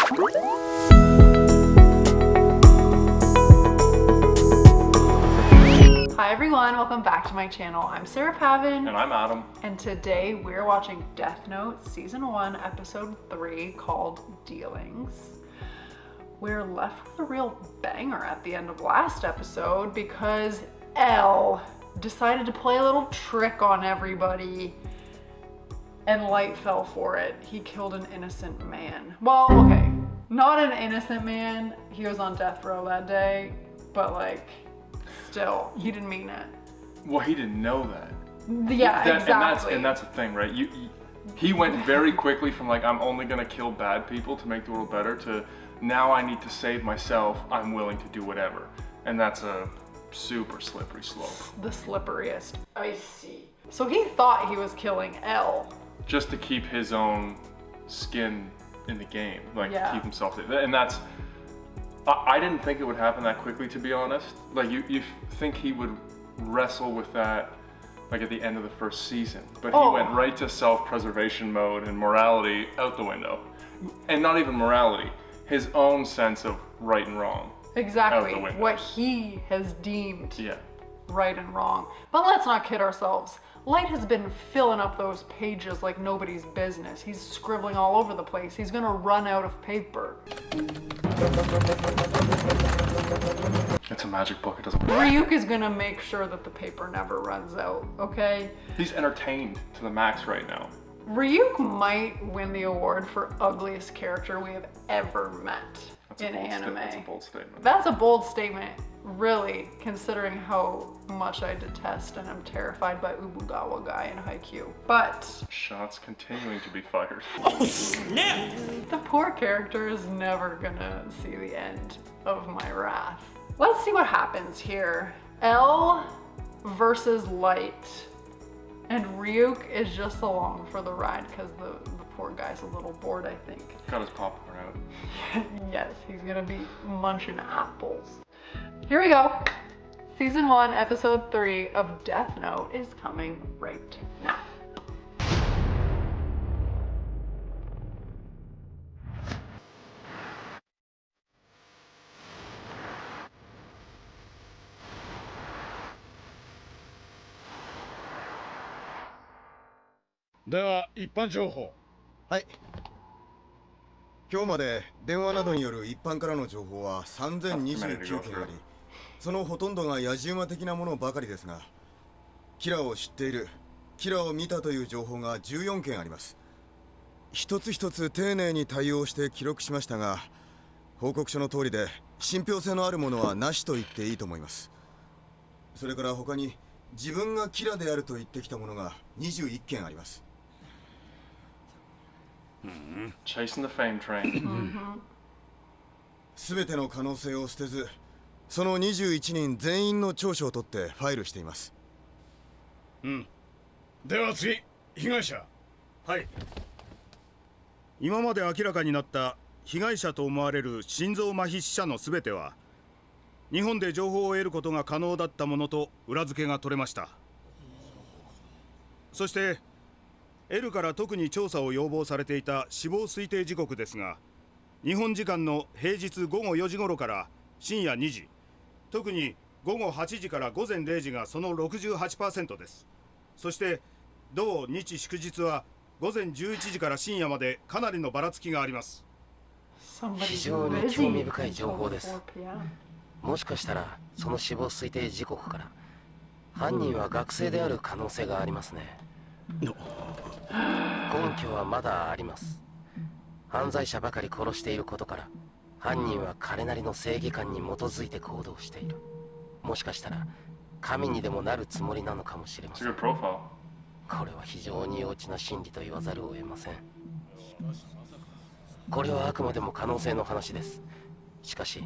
Hi everyone, welcome back to my channel. I'm Sarah Pavan. And I'm Adam. And today we're watching Death Note Season 1, Episode 3 called Dealings. We're left with a real banger at the end of last episode because L decided to play a little trick on everybody and Light fell for it. He killed an innocent man. Well, okay, not an innocent man. He was on death row that day, but like, still, he didn't mean it. Well, he didn't know that. Yeah, exactly. And that's the thing, right? He went very quickly from like, I'm only gonna kill bad people to make the world better, to now I need to save myself, I'm willing to do whatever. And that's a super slippery slope. The slipperiest. I see. So he thought he was killing L. Just to keep his own skin in the game, like Yeah. to keep himself safe. And that's, I didn't think it would happen that quickly, to be honest. Like you think he would wrestle with that like at the end of the first season, but he went right to self-preservation mode and morality out the window. And not even morality, his own sense of right and wrong. Exactly, Out the window. what he has deemed Yeah. right and wrong. But let's not kid ourselves. Light has been filling up those pages like nobody's business. He's scribbling all over the place. He's gonna run out of paper. It's a magic book, it doesn't work. Ryuk is gonna make sure that the paper never runs out, okay? He's entertained to the max right now. Ryuk might win the award for ugliest character we have ever met in anime. That's a bold statement. That's a bold statement, really, considering how much I detest and am terrified by Ubugawa guy in Haikyuu. But Shots continuing to be fired. Oh snap! the poor character is never gonna see the end of my wrath. Let's see what happens here. L versus Light. And Ryuk is just along for the ride because the poor guy's a little bored, I think. Got his popcorn out. Yes, he's gonna be munching apples. Here we go. Season 1, Episode 3 of Death Note is coming right now.一般情報。はい。今日まで電話などによる一般からの情報は3029件あり、そのほとんどが野じ馬的なものばかりですが、キラを知っている、キラを見たという情報が14件あります。一つ一つ丁寧に対応して記録しましたが、報告書の通りで信憑性のあるものはなしと言っていいと思います。それから他に自分がキラであると言ってきたものが21件あります。Chasing the fame train. すべての可能性を捨てず、その21人全員の調書を取ってファイルしています。では次、被害者。はい。今まで明らかになった被害者と思われる心臓麻痺死者のすべては、日本で情報を得ることが可能だったものと裏付けが取れました。そして L から特に調査を要望されていた死亡推定時刻ですが、日本時間の平日午後4時頃から深夜2時、特に午後8時から午前0時がその 68% です。そして同日祝日は午前11時から深夜までかなりのばらつきがあります。非常に興味深い情報です。もしかしたらその死亡推定時刻から犯人は学生である可能性がありますね。根拠はまだあります。犯罪者ばかり殺していることから犯人は彼なりの正義感に基づいて行動している。もしかしたら神にでもなるつもりなのかもしれません。これは非常に幼稚な心理と言わざるを得ません。これはあくまでも可能性の話です。しかし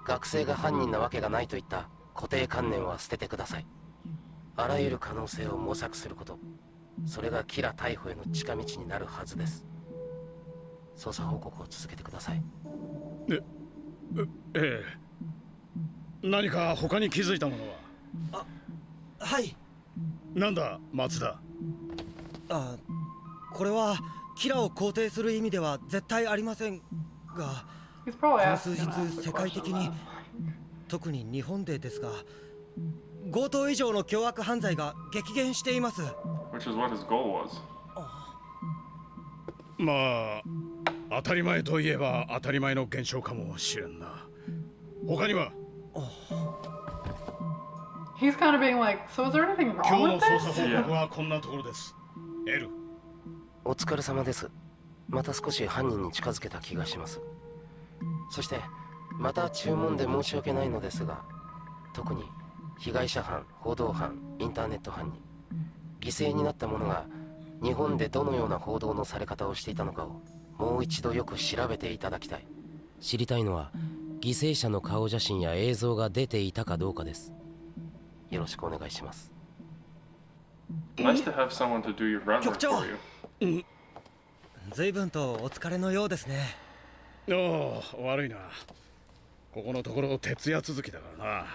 学生が犯人なわけがないといった固定観念は捨ててください。あらゆる可能性を模索すること、それがキラ逮捕への近道になるはずです。捜査報告を続けてください。何か他に気づいたものは？はい。なんだ松田。これはキラを肯定する意味では絶対ありません。が He's こ probably の数 asking 日 us the 世界的 question に then. 特に日本でですが強盗以上の凶悪犯罪が激減しています。 Which is what his goal was. まあ当たり前といえば当たり前の現象かもしれんな。他には He's kind of being like, so is there anything 今 wrong 日の with 捜査 this? 報告はこんなところです。エル。お疲れ様です。また少し犯人に近づけた気がします。そしてまた注文で申し訳ないのですが、特に被害者犯、報道犯、インターネット犯に犠牲になった者が日本でどのような報道のされ方をしていたのかをもう一度よく調べていただきたい。知りたいのは犠牲者の顔写真や映像が出ていたかどうかです。よろしくお願いします。 Nice to have someone to do your groundwork for you. 随分とお疲れのようですね。おお、悪いな。ここのところ徹夜続きだから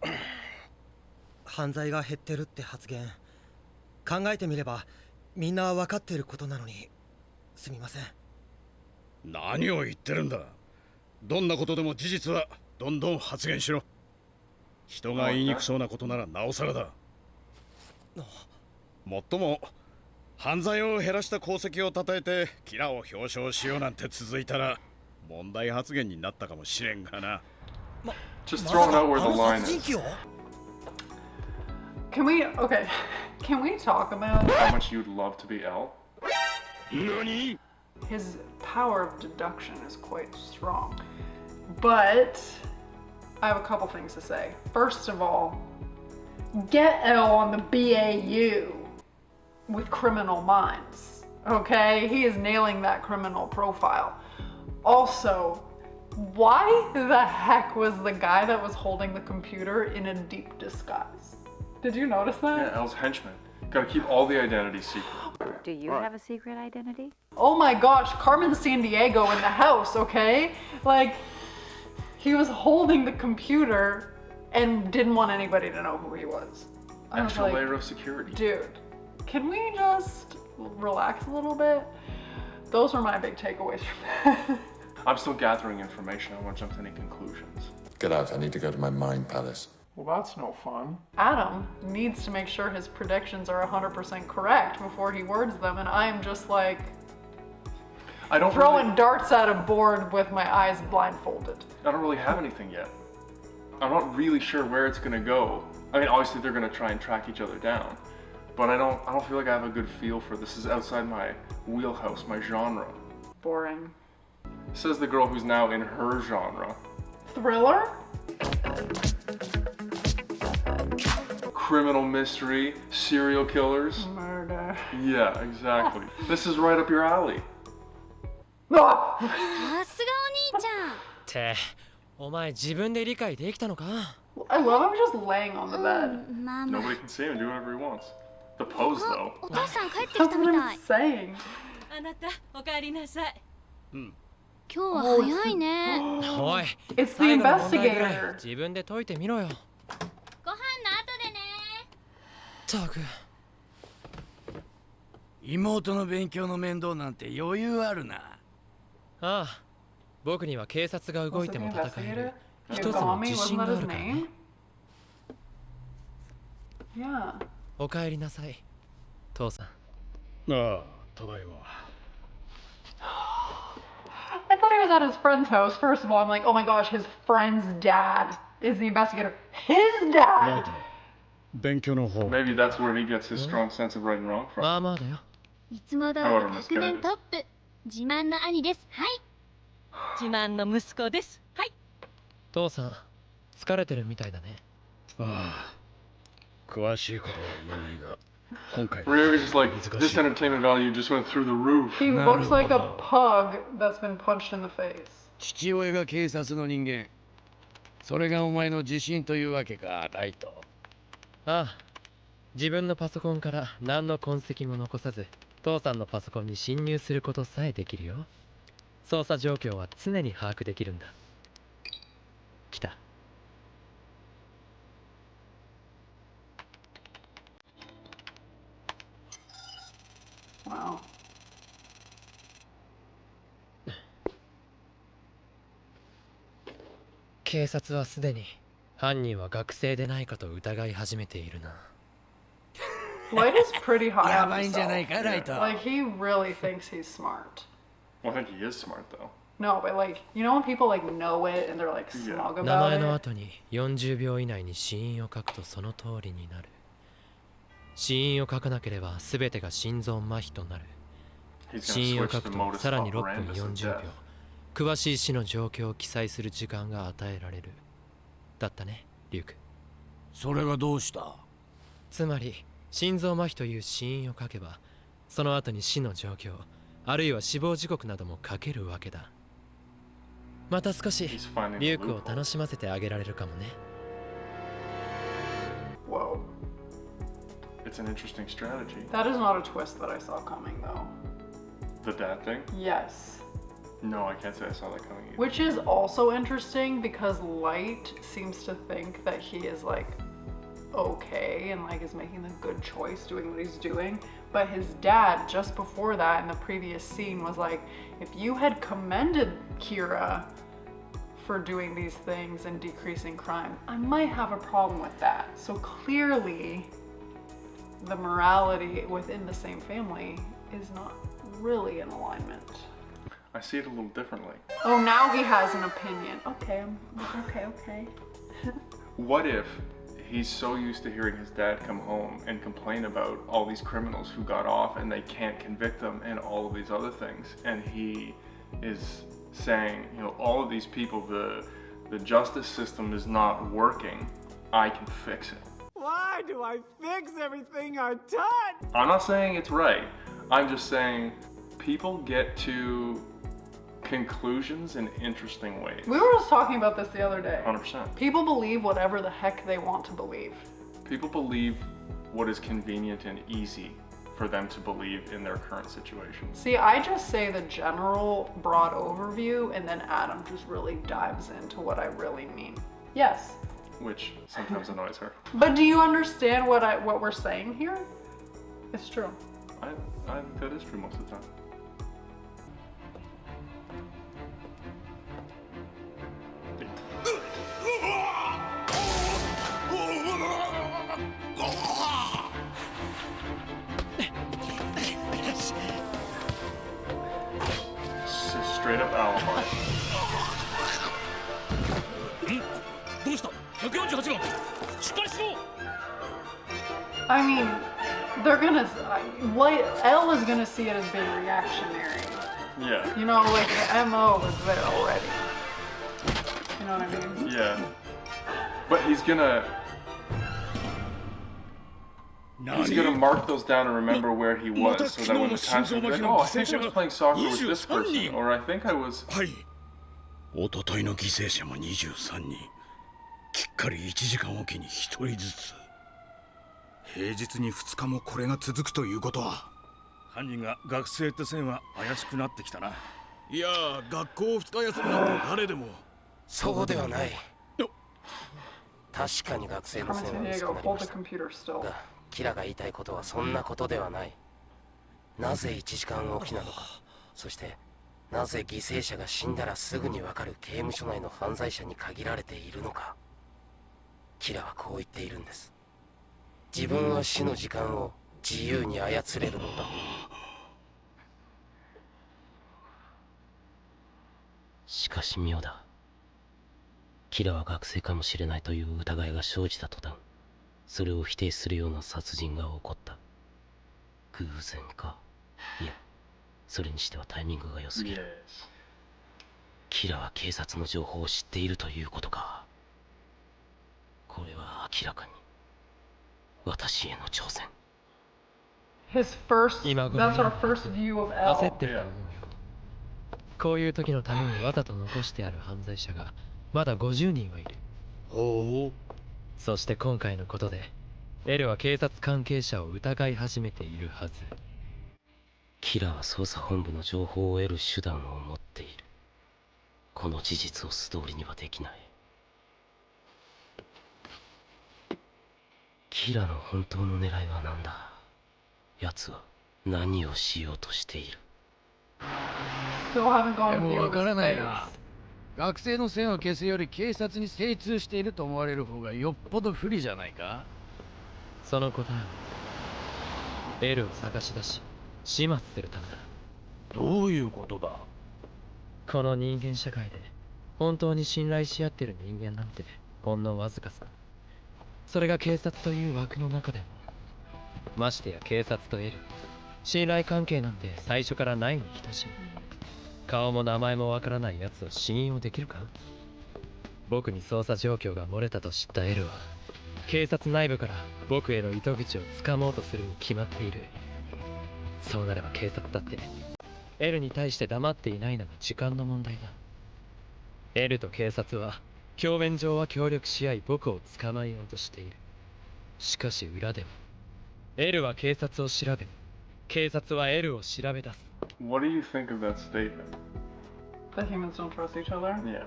な。犯罪が減ってるって発言、考えてみればみんな分かっていることなのにすみません。何を言ってるんだ。どんなことでも事実はどんどん発言しろ。人が言いにくそうなことならなおさらだ。もっとも犯罪を減らした功績をたたえてキラを表彰しようなんて続いたら問題発言になったかもしれんがな。Just throwing out where the line is. Can we, okay, can we talk about How much you'd love to be L? his power of deduction is quite strong. But I have a couple things to say. First of all, get L on the BAU with Criminal Minds. Okay? He is nailing that criminal profile. Also, why the heck was the guy that was holding the computer in a deep disguise? Did you notice that? Yeah, L's henchman. Gotta keep all the identities secret. Do you have a secret identity? Oh my gosh, Carmen Sandiego in the house, okay? Like, he was holding the computer and didn't want anybody to know who he was. I was Extra like, layer of security. dude, can we just relax a little bit? Those were my big takeaways from that. I'm still gathering information. I won't jump to any conclusions. Get out, I need to go to my mind palace. Well, that's no fun. Adam needs to make sure his predictions are 100% correct before he words them, and I'm just like I don't throwing darts at a board with my eyes blindfolded. I don't really have anything yet. I'm not really sure where it's gonna go. I mean, obviously they're gonna try and track each other down, but I don't feel like I have a good feel for this. Is outside my wheelhouse, my genre. Boring. Says the girl who's now in her genre. Thriller? Criminal mystery, serial killers. Murder. Yeah, exactly. This is right up your alley. Ah! さすがお兄ちゃん。ってお前自分で理解できたのか？ I love him just laying on the bed. まあまあ。 Nobody can see him do whatever he wants. The pose, though. お父さん帰ってき That's たみ what た I'm い。 saying. あなたお帰りなさい。今日は早いね。おい、 It's the 最後の問題ぐらい investigator. 自分で解いてみろよ。ご飯の後でね。ったく。妹の勉強の面倒なんて余裕あるな。ああ、僕には警察が動 Was い it て the も戦える investigator? 一つの Yagami, 自信 wasn't が that あ his るからね。 name? Yeah. お帰りなさい、父さん。ああ、ただいま。I thought he was at his friend's house. First of all, I'm like, oh my gosh, his friend's dad is the investigator. His dad! 勉強の方。 Maybe that's where he gets his strong sense of right and wrong ま from. あまあだよ。いつも通り学年トップ。自慢の兄です。はい。自慢の息子です。はい。父さん、疲れてるみたいだね。ああ、詳しいことは言えないが、今回 Ryuga's just like, this entertainment value just went through the roof. He looks like a pug that's been punched in the face. 父親が警察の人間。それがお前の自信というわけか、ライト。ああ、自分のパソコンから何の痕跡も残さず、父さんのパソコンに侵入することさえできるよ。操作状況は常に把握できるんだ。来た。Wow. 警察はすでに犯人は学生でないかと疑い始めているな。Light is pretty high や on ばいんじゃない himself. か、ライト。 Like, he really thinks he's smart. Well, I think he is smart though. No, but like, you know when people like know it and they're like smug 名 about 前の it? 後に40秒以内に死因を書くとその通りになる。死因を書かなければ全てが心臓麻痺となる。 He's 死 gonna 因を switch 書 the くと modus さらに6分 operandus of 40 death. 秒詳しい死の状況を記載する時間が与えられる。だったね、リュウク。それがどうした？つまり心臓麻痺という死因を書けばその後に死の状況あるいは死亡時刻なども書けるわけだ。また少しリュウクを楽しませてあげられるかもね。 Whoa. It's an interesting strategy. That is not a twist that I saw coming though. The dad thing? Yes. No, I can't say I saw that coming either. Which is also interesting because Light seems to think that he is like okay and like is making the good choice doing what he's doing. But his dad, just before that in the previous scene, was like, if you had commended Kira for doing these things and decreasing crime, I might have a problem with that. So clearly, the morality within the same family is not really in alignment. I see it a little differently. Oh, now he has an opinion. Okay, okay. What if he's so used to hearing his dad come home and complain about all these criminals who got off and they can't convict them and all of these other things, and he is saying, you know, all of these people, the justice system is not working, I can fix it. Why do I fix everything I've done? I'm not saying it's right. I'm just saying people get to conclusions in interesting ways. We were just talking about this the other day. 100%. People believe whatever the heck they want to believe. People believe what is convenient and easy for them to believe in their current situation. See, I just say the general broad overview and then Adam just really dives into what I really mean. Yes. Which sometimes annoys her. But do you understand what we're saying here? It's true. I think that is true most of the time. Straight up alibi. I mean, they're gonna, like, Elle is gonna see it as being reactionary. Yeah. You know, like the MO is there already. You know what I mean? Yeah. But he's gonna mark those down and remember where he was so that when the time comes, like, oh, I think I was playing soccer with this person, or I think I was... おとといの犠牲者も23人。きっかり1時間おきに1人ずつ。平日に2日もこれが続くということは、犯人が学生って線は怪しくなってきたな。いや、学校2日休みなんて誰でも。そうではない。確かに学生の線は薄くなりました。が、キラが言いたいことはそんなことではない。なぜ1時間おきなのか、そしてなぜ犠牲者が死んだらすぐにわかる刑務所内の犯罪者に限られているのか。キラはこう言っているんです。自分は死の時間を自由に操れるのだ。しかし妙だ。キラは学生かもしれないという疑いが生じた途端、それを否定するような殺人が起こった。偶然か。いや、それにしてはタイミングが良すぎる。キラは警察の情報を知っているということか。これは明らかに私への挑戦。His first, 今頃 that's our first view of Elle. 焦ってると思うよ。こういう時のためにわざと残してある犯罪者がまだ50人はいる。ほう。そして今回のことでエルは警察関係者を疑い始めているはず。キラは捜査本部の情報を得る手段を持っている。この事実を素通りにはできない。キラの本当の狙いは何だ。奴は何をしようとしている。Still haven't gone もうわからないな。学生の線を消すより警察に精通していると思われる方がよっぽど不利じゃないか。その答えは L を探し出し始末するためだ。どういうことだ。この人間社会で本当に信頼し合ってる人間なんてほんのわずかさ。それが警察という枠の中でも、ましてや警察と L、信頼関係なんて最初からないに等しい。顔も名前もわからない奴を信用できるか。僕に捜査状況が漏れたと知った L は警察内部から僕への糸口をつかもうとするに決まっている。そうなれば警察だって L に対して黙っていないのが時間の問題だ。L と警察は表面上は協力し合い僕を捕まえようとしている。しかし裏では L は警察を調べ、警察は L を調べ出す。 What do you think of that statement? That humans don't trust each other? Yeah.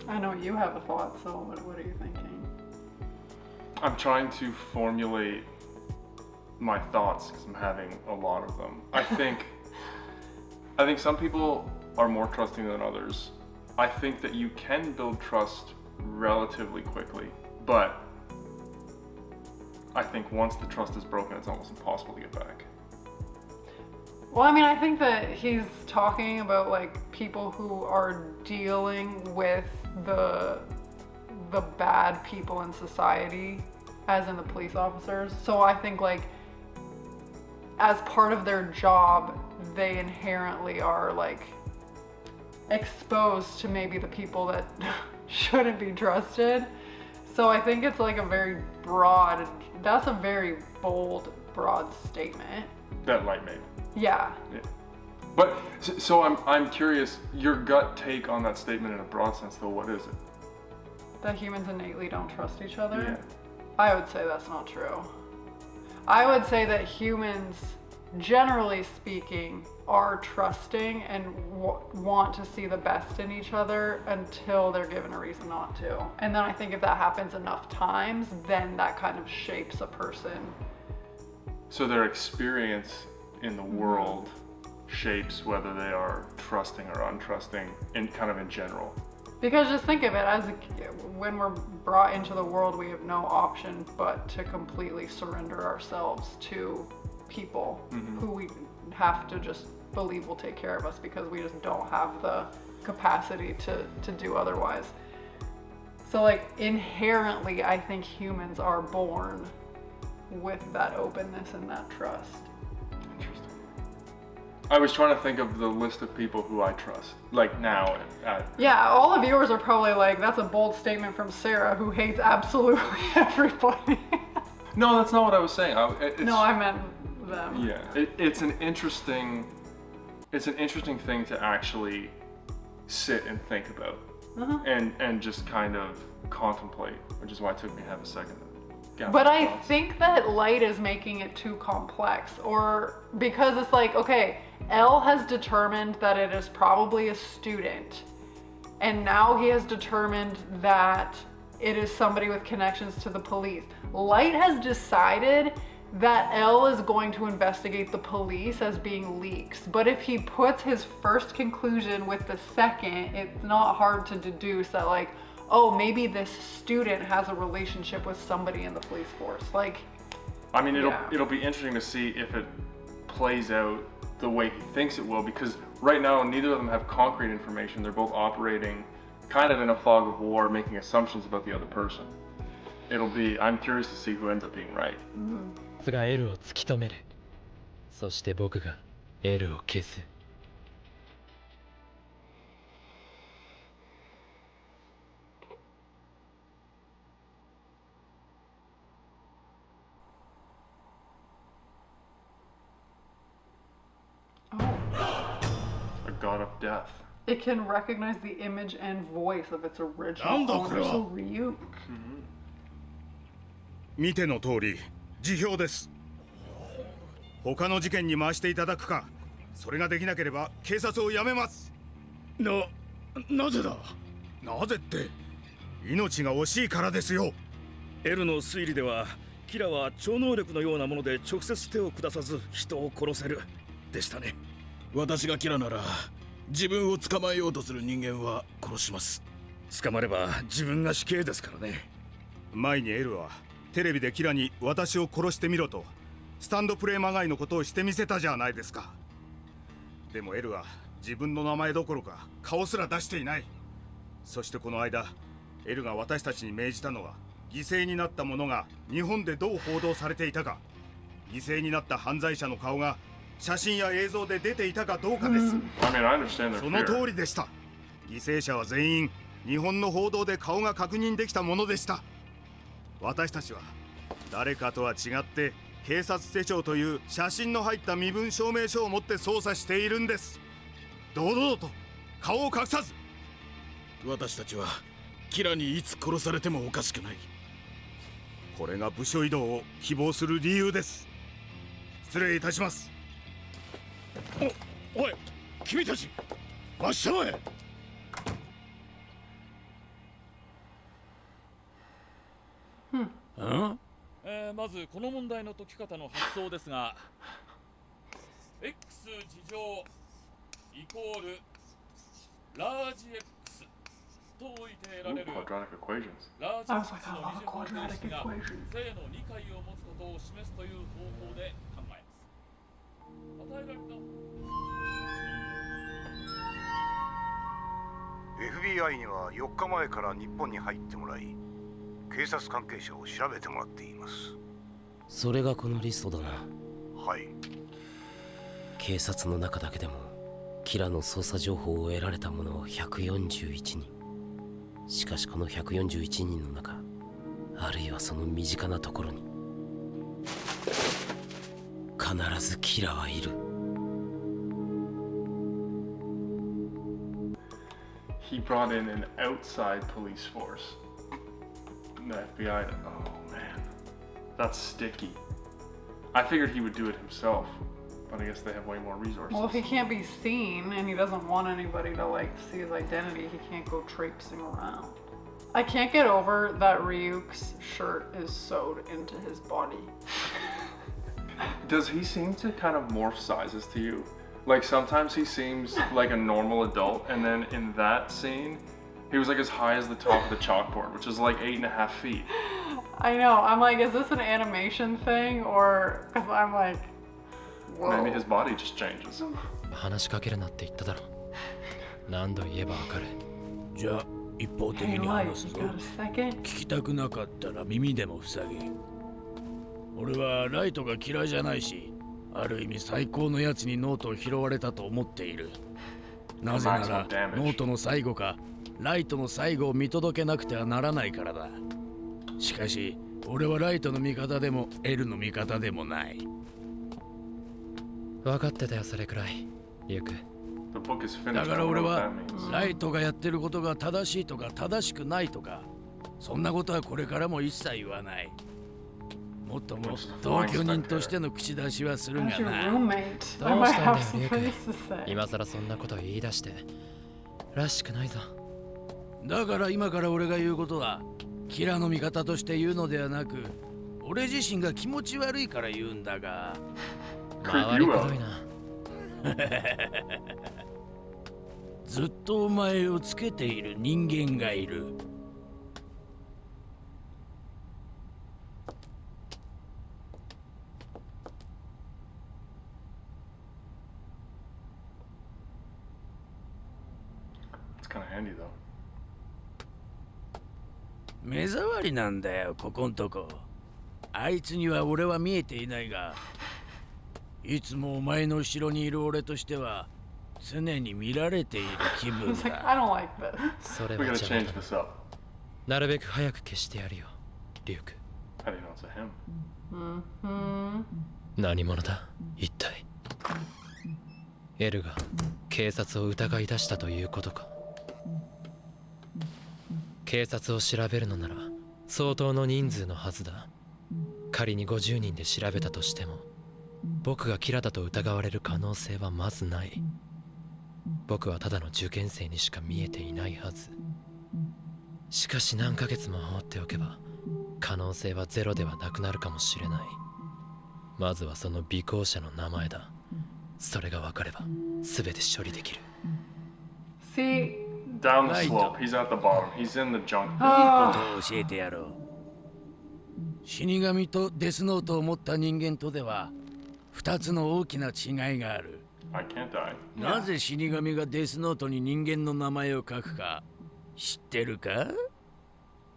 I know you have a thought, so what are you thinking? I'm trying to formulate my thoughts because I'm having a lot of them. I think some people are more trusting than others. I think that you can build trust relatively quickly, but I think once the trust is broken, it's almost impossible to get back. Well, I mean, I think that he's talking about like people who are dealing with the bad people in society, as in the police officers. So I think like as part of their job, they inherently are like exposed to maybe the people that shouldn't be trusted. So I think it's like a very broad, that's a very bold, broad statement. That Light made. Yeah. Yeah. But so I'm curious, your gut take on that statement in a broad sense though, what is it? That humans innately don't trust each other? Yeah. I would say that's not true. I would say that humans, generally speaking, are trusting and want to see the best in each other until they're given a reason not to. And then I think if that happens enough times, then that kind of shapes a person. So their experience in the world shapes whether they are trusting or untrusting in general. Because just think of it as when we're brought into the world, we have no option but to completely surrender ourselves to people who we have to just believe will take care of us because we just don't have the capacity to do otherwise. So like inherently, I think humans are born with that openness and that trust. Interesting. I was trying to think of the list of people who I trust, like now. Yeah, all the viewers are probably like, that's a bold statement from Sarah who hates absolutely everybody. No, that's not what I was saying. No, I meant them. Yeah, it's an interesting thing to actually sit and think about and just kind of contemplate, which is why it took me half a second. But I think that Light is making it too complex, or because it's like, okay, L has determined that it is probably a student, and now he has determined that it is somebody with connections to the police. Light has decided that L is going to investigate the police as being leaks, but if he puts his first conclusion with the second, it's not hard to deduce that like, oh, maybe this student has a relationship with somebody in the police force. Like, I mean, it'll be interesting to see if it plays out the way he thinks it will, because right now neither of them have concrete information. They're both operating kind of in a fog of war, making assumptions about the other person. I'm curious to see who ends up being right. が L を突き止める。そして僕が L を消す。A god of death. it can recognize the image and voice of its original owner, so Ryuk. 見ての通り辞表です。他の事件に回していただくか、それができなければ警察を辞めます。なぜだ。なぜって命が惜しいからですよ。 L の推理ではキラは超能力のようなもので直接手を下さず人を殺せるでしたね。私がキラなら自分を捕まえようとする人間は殺します。捕まれば自分が死刑ですからね。前にエルはテレビでキラに私を殺してみろとスタンドプレーまがいのことをしてみせたじゃないですか。でもエルは自分の名前どころか顔すら出していない。そしてこの間エルが私たちに命じたのは、犠牲になった者が日本でどう報道されていたか、犠牲になった犯罪者の顔が写真や映像で出ていたかどうかです。その通りでした。犠牲者は全員日本の報道で顔が確認できたものでした。私たちは誰かとは違って警察手帳という写真の入った身分証明書を持って捜査しているんです。堂々と顔を隠さず。私たちはキラにいつ殺されてもおかしくない。これが部署移動を希望する理由です。失礼いたします。おい、君たち真っ正へ。まずこの問題の解き方の発想ですが x 事乗イコールラージ x と置いて得られるラージ x の二次方程式が正の2回を持つことを示すという方法で考えます。与えられた FBI には4日前から日本に入ってもらい警察関係者を調べてもらっています。それがこのリストだな。はい。警察の中だけでもキラの捜査情報を得られた者は141人。しかしこの141人の中、あるいはその身近なところに必ずキラはいる。He brought in an outside police force. The FBI. Oh man, that's sticky. I figured he would do it himself, but I guess they have way more resources. Well, if he can't be seen and he doesn't want anybody to like see his identity, he can't go traipsing around. I can't get over that Ryuk's shirt is sewed into his body. Does he seem to kind of morph sizes to you? Like sometimes he seems like a normal adult, and then in that scene, he was like as high as the top of the chalkboard, which is like 8.5 feet. I know. I'm like, is this an animation thing, or because I'm like, whoa. Maybe his body just changes. 話しかけるなって言っただろ。何度言えばわかる。じゃあ一方的に話すぞ。聞きたくなかったら耳でも塞げ。俺はライトが嫌いじゃないし、ある意味最高のやつにノートを拾われたと思っている。なぜならノートの最後かライトの最後を見届けなくてはならないからだ。しかし俺はライトの味方でもエルの味方でもない。分かってたよ、それくらいリュウク。だから俺はライトがやってることが正しいとか正しくないとかそんなことはこれからも一切言わない。もっとも同居人としての口出しはするがな。どうしたんだよリュウク。今さらそんなこと言い出してらしくないぞ。だから今から俺が言うことはキラの味方として言うのではなく俺自身が気持ち悪いから言うんだが。回りくどいな。ずっとお前をつけている人間がいる。目障りなんだよ、ここんとこ。あいつには俺は見えていないが、いつもお前の後ろにいる俺としては常に見られている気分だ。それは邪魔だ。なるべく早く消してやるよ、リュウク。何者だ、一体。エルが警察を疑い出したということか。警察を調べるのなら相当の人数のはずだ。仮に50人で調べたとしても僕がキラだと疑われる可能性はまずない。僕はただの受験生にしか見えていないはず。しかし何ヶ月も放っておけば可能性はゼロではなくなるかもしれない。まずはその尾行者の名前だ。それが分かれば全て処理できる。 See, Down the slope. He's at the bottom. He's in the junk. いいことを教えてやろう。死神とデスノートを持った人間とでは2つの大きな違いがある。 I can't die. なぜ死神がデスノートに人間の名前を書くか知ってるか？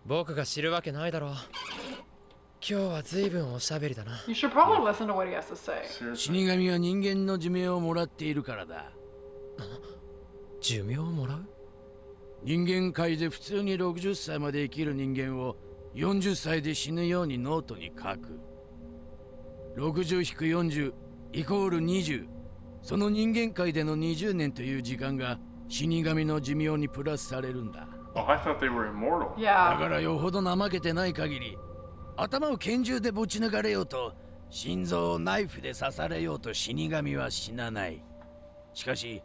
僕が知るわけないだろう。今日は随分おしゃべりだな。 you should probably listen to what he has to say. 死神は人間の寿命をもらっているからだ。寿命をもらう？人間界で普通に60歳まで生きる人間を40歳で死ぬようにノートに書く。60-40イコール20。その人間界での20年という時間が死神の寿命にプラスされるんだ。Oh, I thought they were immortal. だからよほど怠けてない限り、頭を拳銃でぶち抜かれようと、心臓をナイフで刺されようと死神は死なない。しかし、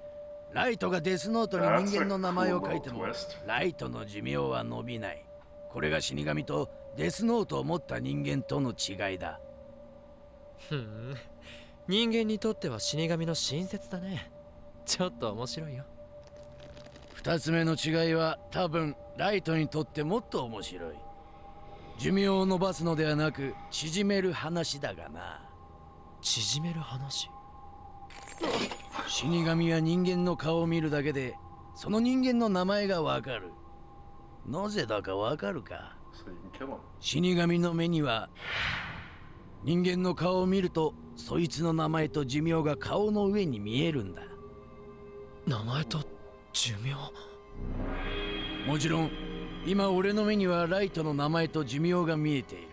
ライトがデスノートに人間の名前を書いても、ライトの寿命は伸びない。これが死神とデスノートを持った人間との違いだ。人間にとっては死神の親切だね。ちょっと面白いよ。二つ目の違いは多分ライトにとってもっと面白い。寿命を伸ばすのではなく縮める話だがな。縮める話？死神は人間の顔を見るだけでその人間の名前がわかる。なぜだかわかるか？死神の目には人間の顔を見るとそいつの名前と寿命が顔の上に見えるんだ。名前と寿命？もちろん今俺の目にはライトの名前と寿命が見えている。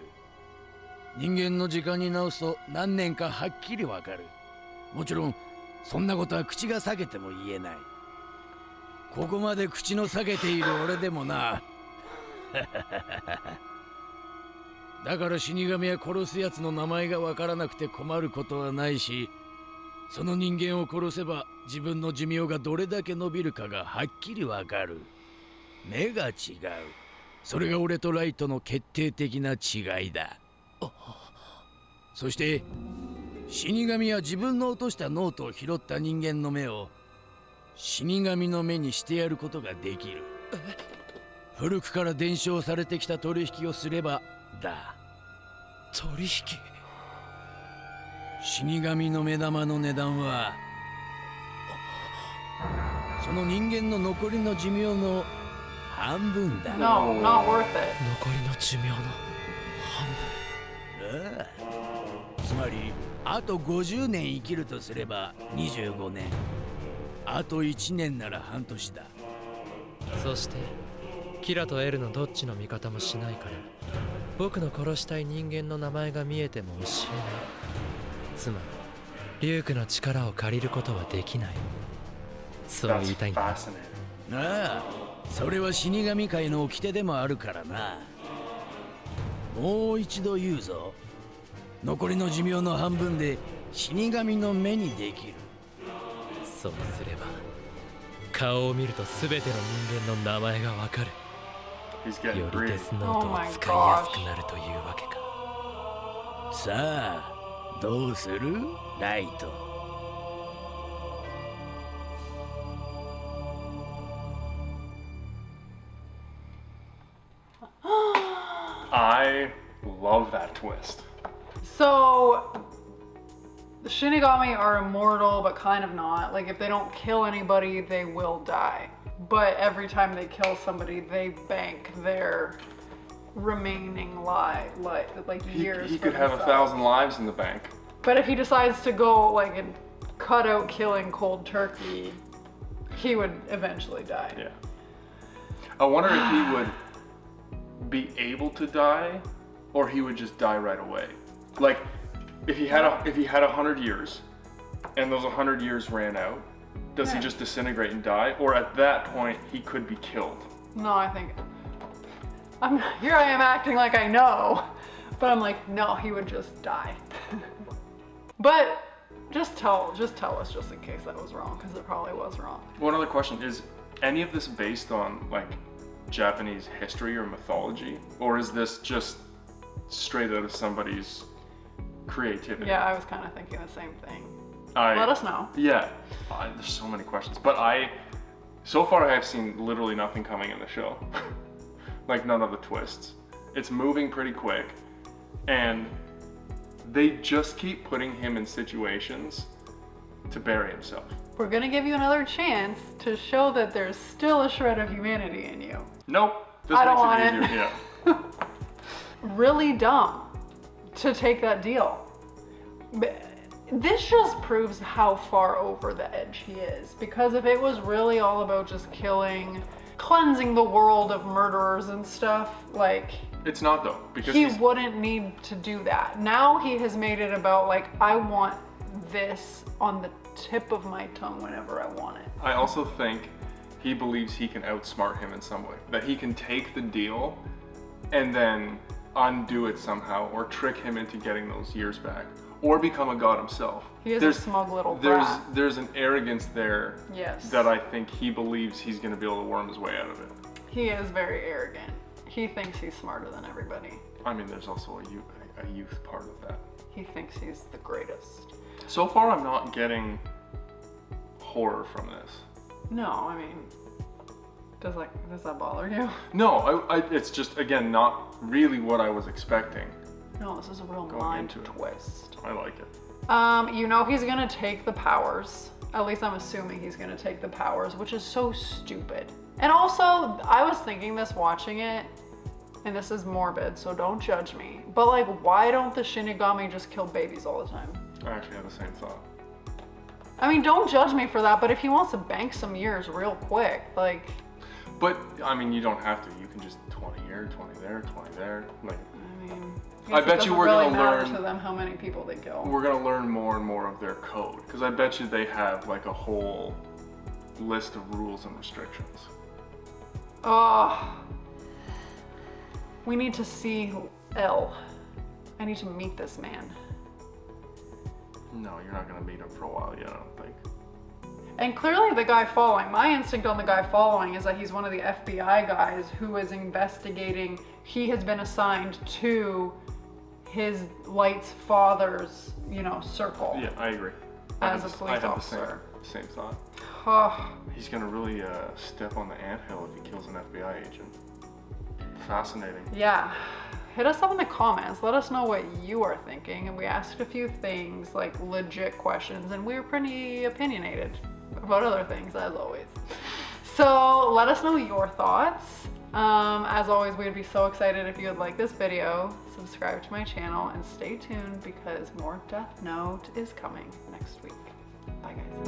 人間の時間に直すと何年かはっきりわかる。もちろんそんなことは口が裂けても言えない。ここまで口の裂けている俺でもな。だから死神は殺すやつの名前がわからなくて困ることはないし、その人間を殺せば自分の寿命がどれだけ伸びるかがはっきりわかる。目が違う。それが俺とライトの決定的な違いだ。そして死神は自分の落としたノートを拾った人間の目を死神の目にしてやることができる。古くから伝承されてきた取引をすればだ。取引？死神の目玉の値段はその人間の残りの寿命の半分だ。No, not worth it. 残りの寿命の半分。ああ。つまりあと50年生きるとすれば25年。あと1年なら半年だ。そしてキラとエルのどっちの味方もしないから、僕の殺したい人間の名前が見えても教えない。つまりリュークの力を借りることはできない。そう言いたいんだ。ああ、それは死神界の掟でもあるからな。もう一度言うぞ。残りの寿命の半分で死神の目にできる。そうすれば顔を見ると全ての人間の名前がわかる。よりデスノートを使いやすくなるというわけか。さあ、どうする？ライト。I love that twist. So, the Shinigami are immortal, but kind of not. Like, if they don't kill anybody, they will die. But every time they kill somebody, they bank their remaining years. He could have 1,000 lives in the bank. But if he decides to go, like, and cut out killing cold turkey, he would eventually die. Yeah. I wonder if he would be able to die, or he would just die right away. Like, if he had 100 years, and those 100 years ran out, does he just disintegrate and die, or at that point he could be killed? No, I think here I am acting like I know, but I'm like, no, he would just die. But just tell us just in case that was wrong, because it probably was wrong. One other question: is any of this based on like Japanese history or mythology, or is this just straight out of somebody's creativity? Yeah, I was kind of thinking the same thing. Let us know. Yeah, there's so many questions, but so far I have seen literally nothing coming in the show. Like none of the twists. It's moving pretty quick, and they just keep putting him in situations to bury himself. We're gonna give you another chance to show that there's still a shred of humanity in you. Nope. This I don't makes want it easier. Yeah. Really dumb to take that deal. This just proves how far over the edge he is, because if it was really all about just killing, cleansing the world of murderers and stuff, like, it's not though, because he wouldn't need to do that. Now he has made it about like, I want this on the tip of my tongue whenever I want it. I also think he believes he can outsmart him in some way, that he can take the deal and then undo it somehow, or trick him into getting those years back, or become a god himself. He is a smug little brat. There's an arrogance there, yes, that I think he believes he's going to be able to worm his way out of it. He is very arrogant. He thinks he's smarter than everybody. I mean, there's also a youth part of that. He thinks he's the greatest. So far, I'm not getting horror from this. No, I mean, does that bother you? No, it's just, again, not really what I was expecting. No, this is a real mind twist. I like it. You know he's gonna take the powers. At least I'm assuming he's gonna take the powers, which is so stupid. And also, I was thinking this watching it, and this is morbid, so don't judge me, but like, why don't the Shinigami just kill babies all the time? I actually had the same thought. I mean, don't judge me for that, but if he wants to bank some years real quick, like... But, I mean, you don't have to. You can just 20 here, 20 there, 20 there. Like, I mean... I bet you we're really going to learn... to them how many people they kill. We're going to learn more and more of their code, because I bet you they have, like, a whole list of rules and restrictions. Oh... We need to see L. I need to meet this man. No, you're not gonna meet him for a while yet, I don't think. And clearly the guy following, my instinct on the guy following is that he's one of the FBI guys who is investigating. He has been assigned to his Light's father's, circle. Yeah, I agree. As a police officer. I have the same thought. Oh. He's gonna really step on the anthill if he kills an FBI agent. Fascinating. Yeah. Hit us up in the comments. Let us know what you are thinking. And we asked a few things, like legit questions, and we were pretty opinionated about other things, as always. So let us know your thoughts. As always, we'd be so excited if you would like this video, subscribe to my channel, and stay tuned because more Death Note is coming next week. Bye, guys.